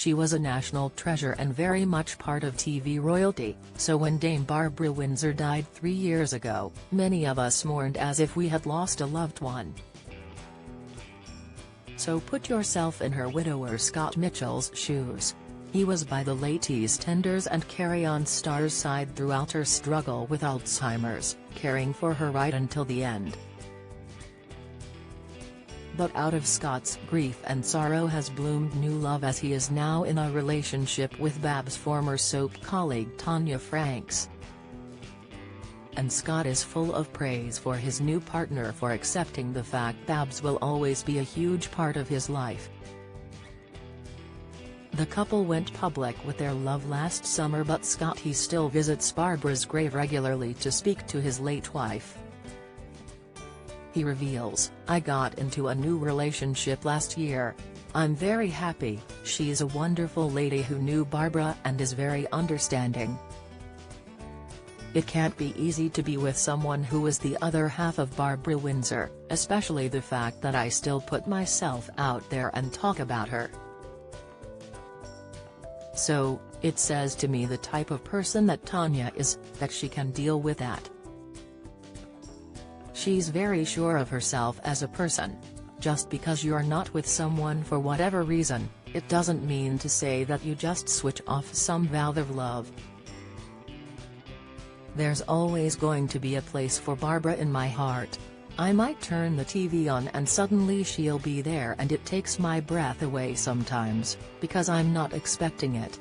She was a national treasure and very much part of TV royalty, so when Dame Barbara Windsor died 3 years ago, many of us mourned as if we had lost a loved one. So put yourself in her widower Scott Mitchell's shoes. He was by the late EastEnders and Carry On star's side throughout her struggle with Alzheimer's, caring for her right until the end. But out of Scott's grief and sorrow has bloomed new love as he is now in a relationship with Babs' former soap colleague Tanya Franks. And Scott is full of praise for his new partner for accepting the fact Babs will always be a huge part of his life. The couple went public with their love last summer, but Scott still visits Barbara's grave regularly to speak to his late wife. He reveals, "I got into a new relationship last year. I'm very happy. She's a wonderful lady who knew Barbara and is very understanding. It can't be easy to be with someone who is the other half of Barbara Windsor, especially the fact that I still put myself out there and talk about her. So, it says to me the type of person that Tanya is, that she can deal with that. She's very sure of herself as a person. Just because you're not with someone for whatever reason, it doesn't mean to say that you just switch off some valve of love. There's always going to be a place for Barbara in my heart. I might turn the TV on and suddenly she'll be there, and it takes my breath away sometimes, because I'm not expecting it."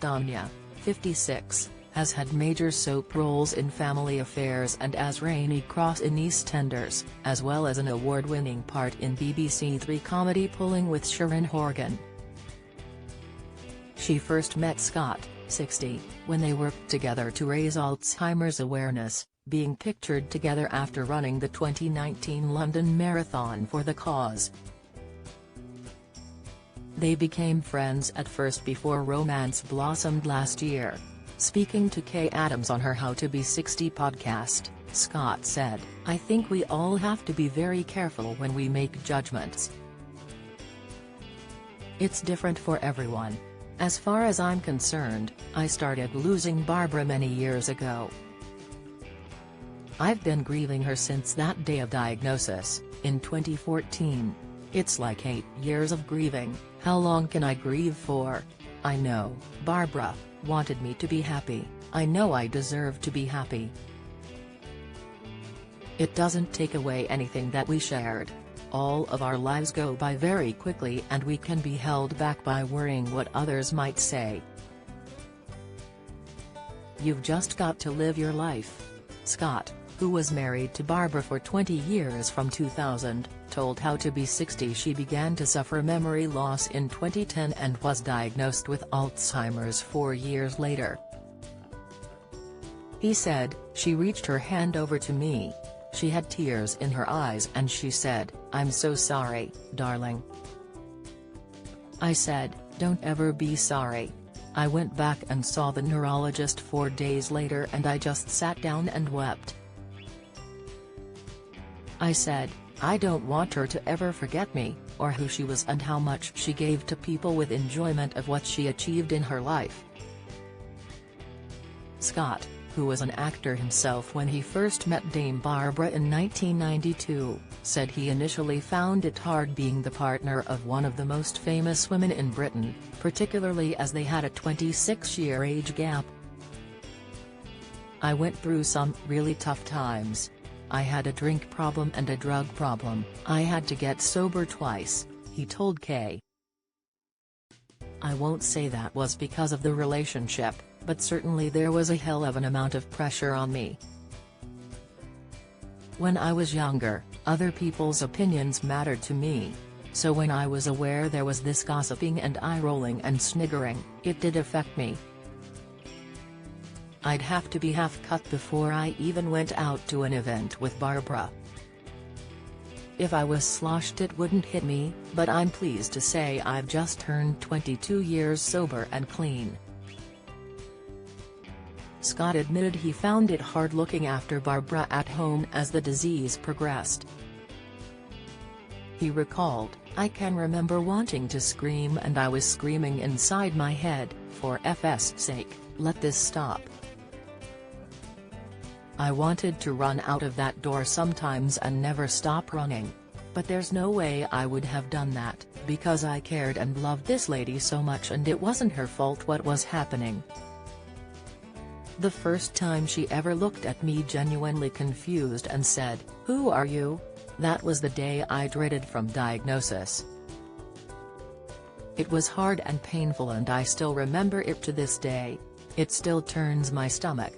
Tanya, 56, has had major soap roles in Family Affairs and as Rainy Cross in EastEnders, as well as an award-winning part in BBC Three comedy Pulling with Sharon Horgan. She first met Scott, 60, when they worked together to raise Alzheimer's awareness, being pictured together after running the 2019 London Marathon for the cause. They became friends at first before romance blossomed last year. Speaking to Kay Adams on her How to Be 60 podcast, Scott said, "I think we all have to be very careful when we make judgments. It's different for everyone. As far as I'm concerned, I started losing Barbara many years ago. I've been grieving her since that day of diagnosis, in 2014. It's like 8 years of grieving. How long can I grieve for? I know, Barbara wanted me to be happy. I know I deserve to be happy. It doesn't take away anything that we shared. All of our lives go by very quickly and we can be held back by worrying what others might say. You've just got to live your life." Scott, who was married to Barbara for 20 years from 2000, told How to Be 60 she began to suffer memory loss in 2010 and was diagnosed with Alzheimer's 4 years later. He said, "She reached her hand over to me. She had tears in her eyes and she said, 'I'm so sorry, darling.' I said, 'Don't ever be sorry.' I went back and saw the neurologist 4 days later and I just sat down and wept. I said, I don't want her to ever forget me, or who she was and how much she gave to people with enjoyment of what she achieved in her life." Scott, who was an actor himself when he first met Dame Barbara in 1992, said he initially found it hard being the partner of one of the most famous women in Britain, particularly as they had a 26-year age gap. "I went through some really tough times. I had a drink problem and a drug problem. I had to get sober twice," he told Kay. "I won't say that was because of the relationship, but certainly there was a hell of an amount of pressure on me. When I was younger, other people's opinions mattered to me. So when I was aware there was this gossiping and eye-rolling and sniggering, it did affect me. I'd have to be half-cut before I even went out to an event with Barbara. If I was sloshed it wouldn't hit me, but I'm pleased to say I've just turned 22 years sober and clean." Scott admitted he found it hard looking after Barbara at home as the disease progressed. He recalled, "I can remember wanting to scream, and I was screaming inside my head, for F's sake, let this stop. I wanted to run out of that door sometimes and never stop running. But there's no way I would have done that, because I cared and loved this lady so much, and it wasn't her fault what was happening. The first time she ever looked at me genuinely confused and said, 'Who are you?' that was the day I dreaded from diagnosis. It was hard and painful, and I still remember it to this day. It still turns my stomach."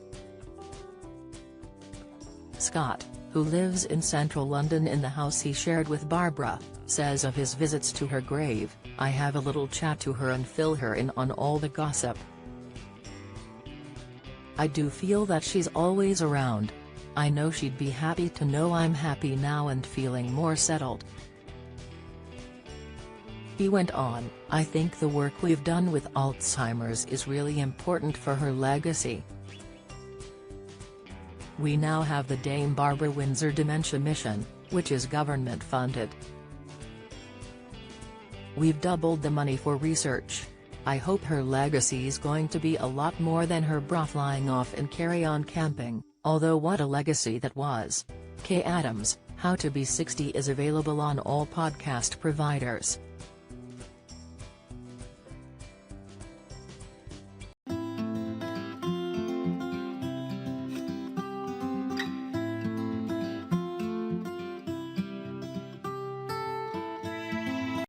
Scott, who lives in central London in the house he shared with Barbara, says of his visits to her grave, "I have a little chat to her and fill her in on all the gossip. I do feel that she's always around. I know she'd be happy to know I'm happy now and feeling more settled." He went on, "I think the work we've done with Alzheimer's is really important for her legacy. We now have the Dame Barbara Windsor Dementia Mission, which is government funded. We've doubled the money for research. I hope her legacy's going to be a lot more than her bra flying off in Carry On Camping, although what a legacy that was." Kay Adams, How to Be 60 is available on all podcast providers.